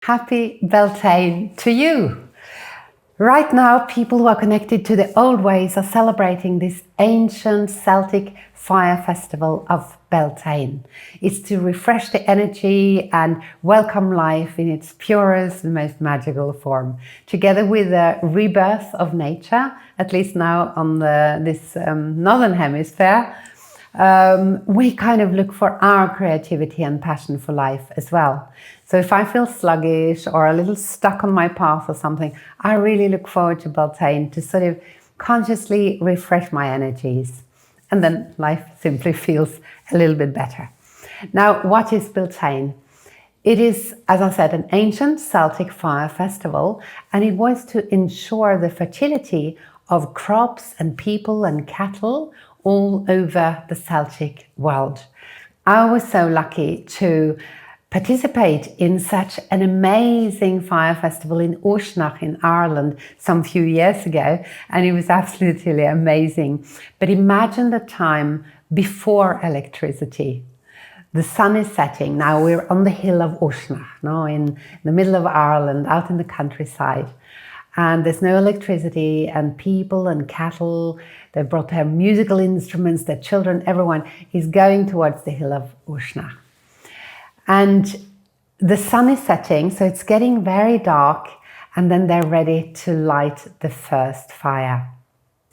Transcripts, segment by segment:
Happy Beltaine to you! Right now, people who are connected to the old ways are celebrating this ancient Celtic fire festival of Beltaine. It's to refresh the energy and welcome life in its purest and most magical form, together with the rebirth of nature, at least now on this northern hemisphere. We kind of look for our creativity and passion for life as well. So if I feel sluggish or a little stuck on my path or something, I really look forward to Beltaine to sort of consciously refresh my energies. And then life simply feels a little bit better. Now, what is Beltaine? It is, as I said, an ancient Celtic fire festival, and it was to ensure the fertility of crops and people and cattle all over the Celtic world. I was so lucky to participate in such an amazing fire festival in Uisneach in Ireland some few years ago, and it was absolutely amazing. But imagine the time before electricity. The sun is setting. Now we're on the hill of Uisneach, in the middle of Ireland, out in the countryside. And there's no electricity, and people and cattle, they've brought their musical instruments, their children, everyone is going towards the hill of Uisneach. And the sun is setting, so it's getting very dark, and then they're ready to light the first fire.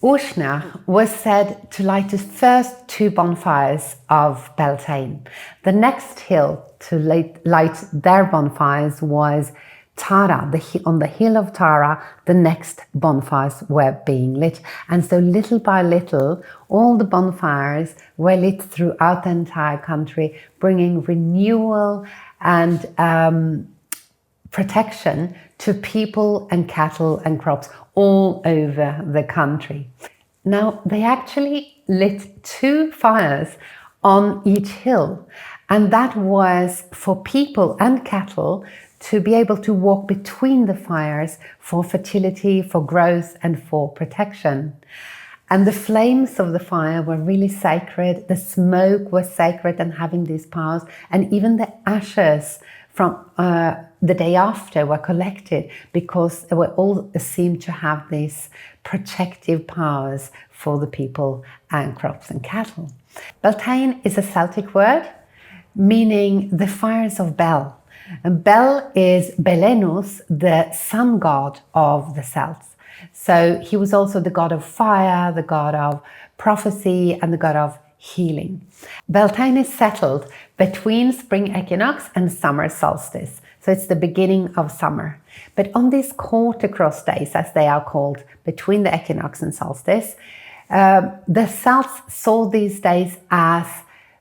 Uisneach was said to light the first two bonfires of Beltaine. The next hill to light their bonfires was Tara. On the hill of Tara, the next bonfires were being lit. And so little by little, all the bonfires were lit throughout the entire country, bringing renewal and protection to people and cattle and crops all over the country. Now, they actually lit two fires on each hill, and that was for people and cattle to be able to walk between the fires for fertility, for growth, and for protection. And the flames of the fire were really sacred. The smoke was sacred and having these powers. And even the ashes from the day after were collected because they were all seemed to have these protective powers for the people and crops and cattle. Beltaine is a Celtic word meaning the fires of Bel. And Bel is Belenus, the sun god of the Celts. So he was also the god of fire, the god of prophecy, and the god of healing. Beltaine is settled between spring equinox and summer solstice. So it's the beginning of summer. But on these quarter cross days, as they are called, between the equinox and solstice, the Celts saw these days as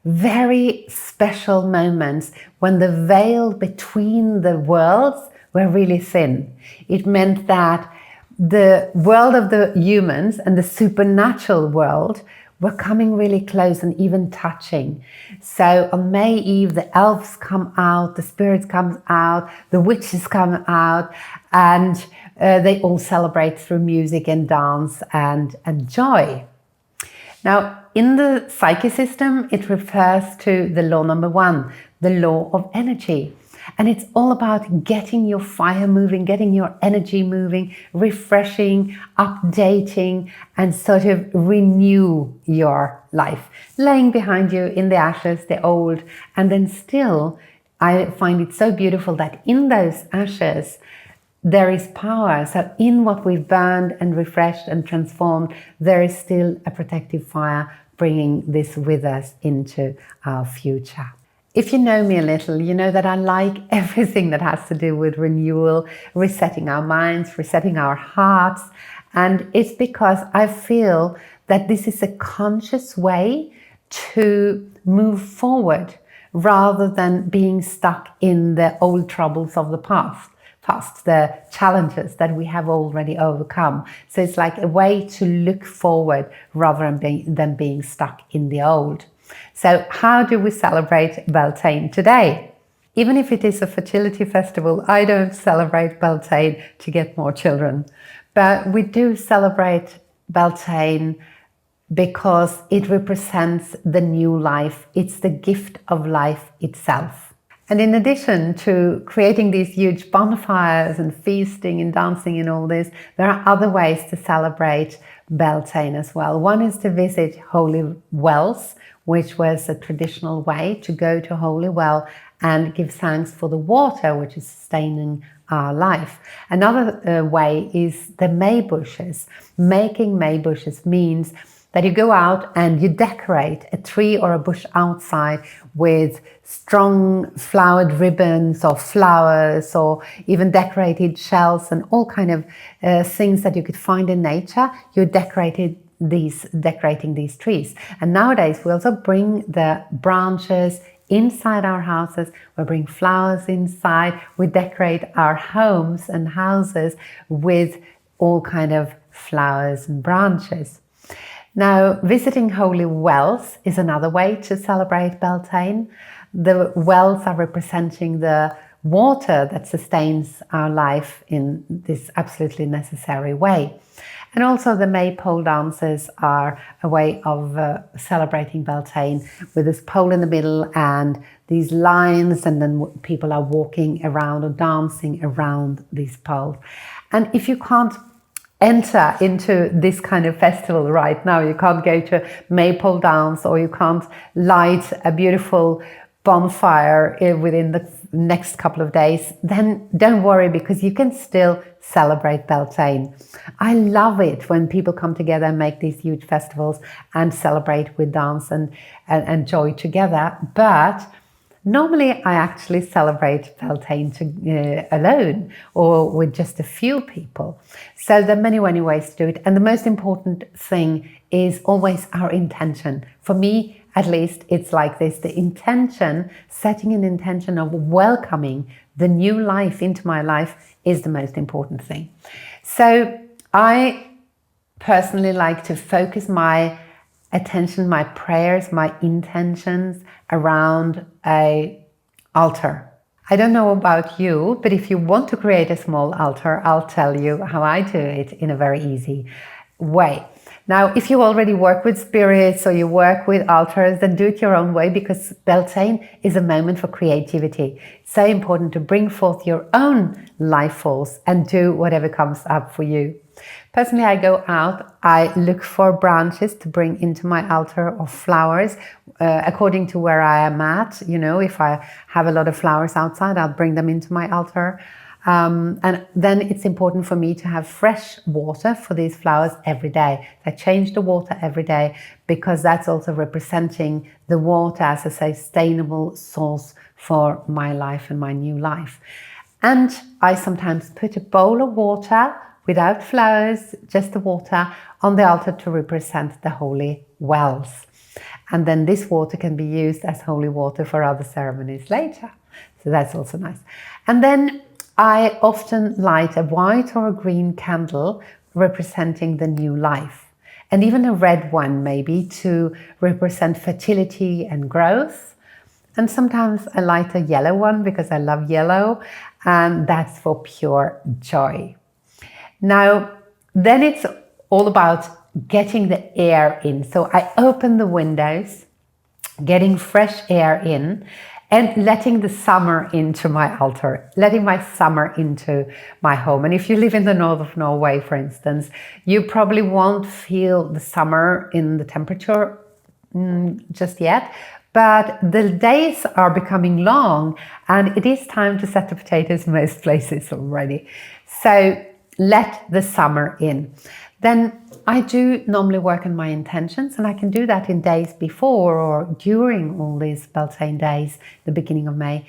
very special moments when the veil between the worlds were really thin. It meant that the world of the humans and the supernatural world were coming really close and even touching. So on May Eve, the elves come out, the spirits come out, the witches come out, and they all celebrate through music and dance and joy. Now, in the Zikey system, it refers to the law number 1, the law of energy. And it's all about getting your fire moving, getting your energy moving, refreshing, updating, and sort of renew your life. Laying behind you in the ashes, the old, and then still, I find it so beautiful that in those ashes, there is power. So in what we've burned and refreshed and transformed, there is still a protective fire bringing this with us into our future. If you know me a little, you know that I like everything that has to do with renewal, resetting our minds, resetting our hearts. And it's because I feel that this is a conscious way to move forward rather than being stuck in the old troubles of the past, the challenges that we have already overcome. So it's like a way to look forward rather than being stuck in the old. So how do we celebrate Beltaine today? Even if it is a fertility festival, I don't celebrate Beltaine to get more children. But we do celebrate Beltaine because it represents the new life. It's the gift of life itself. And in addition to creating these huge bonfires and feasting and dancing and all this, there are other ways to celebrate Beltane as well. One is to visit holy wells, which was a traditional way to go to a holy well and give thanks for the water, which is sustaining our life. Another way is the May bushes. Making May bushes means that you go out and you decorate a tree or a bush outside with strong flowered ribbons or flowers, or even decorated shells and all kind of things that you could find in nature. You decorating these trees. And nowadays we also bring the branches inside our houses, we bring flowers inside, we decorate our homes and houses with all kind of flowers and branches. Now, visiting holy wells is another way to celebrate Beltane. The wells are representing the water that sustains our life in this absolutely necessary way. And also the May pole dances are a way of celebrating Beltane, with this pole in the middle and these lines, and then people are walking around or dancing around these poles. And if you can't enter into this kind of festival right now, you can't go to maypole dance, or you can't light a beautiful bonfire within the next couple of days, then don't worry, because you can still celebrate Beltane. I love it when people come together and make these huge festivals and celebrate with dance and joy together. But normally I actually celebrate Beltane alone, or with just a few people. So there are many ways to do it. And the most important thing is always our intention. For me, at least, it's like this: the intention, setting an intention of welcoming the new life into my life is the most important thing. So I personally like to focus my attention, my prayers, my intentions around an altar. I don't know about you, but if you want to create a small altar, I'll tell you how I do it in a very easy way. Now, if you already work with spirits or you work with altars, then do it your own way, because Beltane is a moment for creativity. It's so important to bring forth your own life force and do whatever comes up for you. Personally, I go out, I look for branches to bring into my altar, or flowers, according to where I am at. You know, if I have a lot of flowers outside, I'll bring them into my altar. And then it's important for me to have fresh water for these flowers every day. I change the water every day, because that's also representing the water as a sustainable source for my life and my new life. And I sometimes put a bowl of water without flowers, just the water, on the altar to represent the holy wells. And then this water can be used as holy water for other ceremonies later. So that's also nice. And then I often light a white or a green candle representing the new life, and even a red one maybe to represent fertility and growth. And sometimes I light a yellow one because I love yellow, and that's for pure joy. Now, then it's all about getting the air in. So I open the windows, getting fresh air in, and letting the summer into my altar, letting my summer into my home. And if you live in the north of Norway, for instance, you probably won't feel the summer in the temperature just yet, but the days are becoming long, and it is time to set the potatoes in most places already. So let the summer in. Then I do normally work on my intentions, and I can do that in days before or during all these Beltane days, the beginning of May,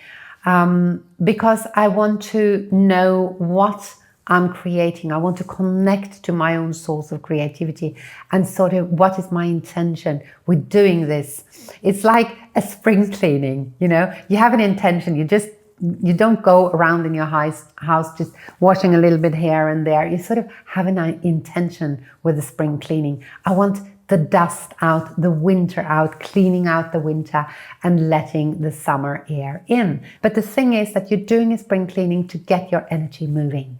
because I want to know what I'm creating. I want to connect to my own source of creativity and sort of what is my intention with doing this. It's like a spring cleaning, you know, you have an intention, you don't go around in your house just washing a little bit here and there. You sort of have an intention with the spring cleaning. I want the dust out, the winter out, cleaning out the winter and letting the summer air in. But the thing is that you're doing a spring cleaning to get your energy moving.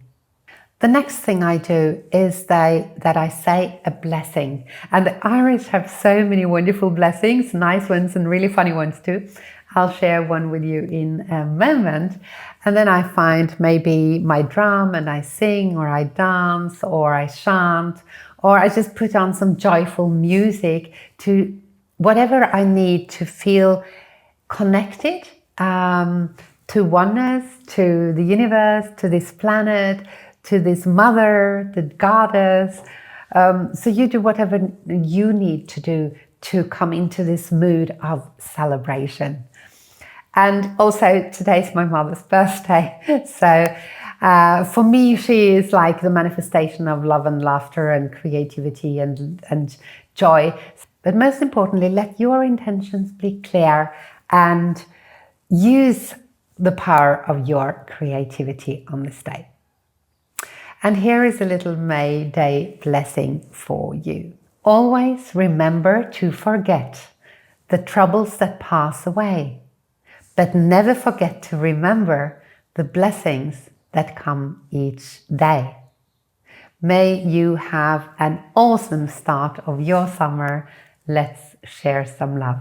The next thing I do is that I say a blessing. And the Irish have so many wonderful blessings, nice ones and really funny ones too. I'll share one with you in a moment. And then I find maybe my drum and I sing, or I dance, or I chant, or I just put on some joyful music to whatever I need to feel connected to oneness, to the universe, to this planet, to this mother, the goddess. So you do whatever you need to do to come into this mood of celebration. And also today's my mother's birthday. So for me, she is like the manifestation of love and laughter and creativity and joy. But most importantly, let your intentions be clear and use the power of your creativity on this day. And here is a little May Day blessing for you. Always remember to forget the troubles that pass away, but never forget to remember the blessings that come each day. May you have an awesome start of your summer. Let's share some love.